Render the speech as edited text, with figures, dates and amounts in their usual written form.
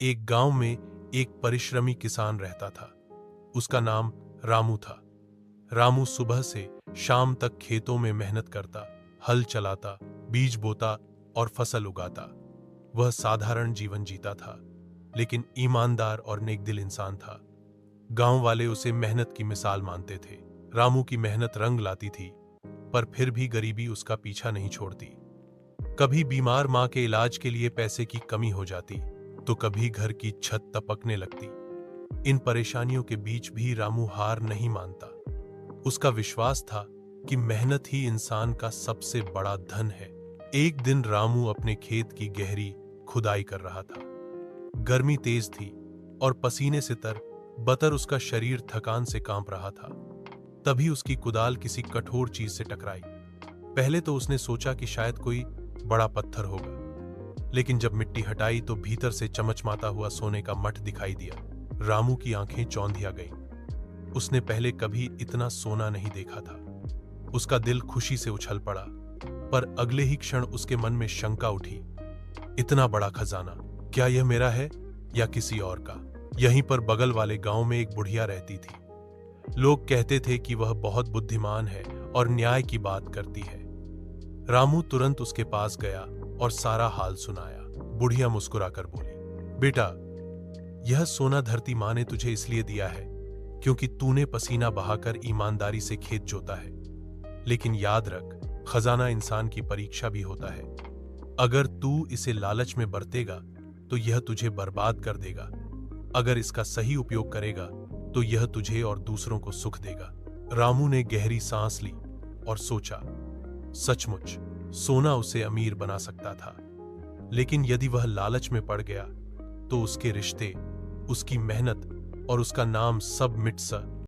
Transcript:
एक गांव में एक परिश्रमी किसान रहता था। उसका नाम रामू था। रामू सुबह से शाम तक खेतों में मेहनत करता, हल चलाता, बीज बोता और फसल उगाता। वह साधारण जीवन जीता था, लेकिन ईमानदार और नेकदिल इंसान था। गांव वाले उसे मेहनत की मिसाल मानते थे। रामू की मेहनत रंग लाती थी, पर फिर भी गरीबी उसका पीछा नहीं छोड़ती। कभी बीमार मां के इलाज के लिए पैसे की कमी हो जाती, तो कभी घर की छत टपकने लगती। इन परेशानियों के बीच भी रामू हार नहीं मानता। उसका विश्वास था कि मेहनत ही इंसान का सबसे बड़ा धन है। एक दिन रामू अपने खेत की गहरी खुदाई कर रहा था। गर्मी तेज थी और पसीने से तर-बतर उसका शरीर थकान से कांप रहा था। तभी उसकी कुदाल किसी कठोर चीज से टकराई। पहले तो उसने सोचा कि शायद कोई बड़ा पत्थर होगा, लेकिन जब मिट्टी हटाई तो भीतर से चमचमाता हुआ सोने का मठ दिखाई दिया। रामू की आंखें चौंधिया गईं। उसने पहले कभी इतना सोना नहीं देखा था। उसका दिल खुशी से उछल पड़ा, पर अगले ही क्षण उसके मन में शंका उठी। इतना बड़ा खजाना, क्या यह मेरा है या किसी और का? यहीं पर बगल वाले गांव में एक बुढ़िया रहती थी। लोग कहते थे कि वह बहुत बुद्धिमान है और न्याय की बात करती है। रामू तुरंत उसके पास गया और सारा हाल सुनाया। बुढ़िया मुस्कुराकर बोली, बेटा, यह सोना धरती माँ ने तुझे इसलिए दिया है क्योंकि तूने पसीना बहाकर ईमानदारी से खेत जोता है। लेकिन याद रख, खजाना इंसान की परीक्षा भी होता है। अगर तू इसे लालच में बरतेगा तो यह तुझे बर्बाद कर देगा। अगर इसका सही उपयोग करेगा तो यह तुझे और दूसरों को सुख देगा। रामू ने गहरी सांस ली और सोचा, सचमुच सोना उसे अमीर बना सकता था, लेकिन यदि वह लालच में पड़ गया तो उसके रिश्ते, उसकी मेहनत और उसका नाम सब मिट सा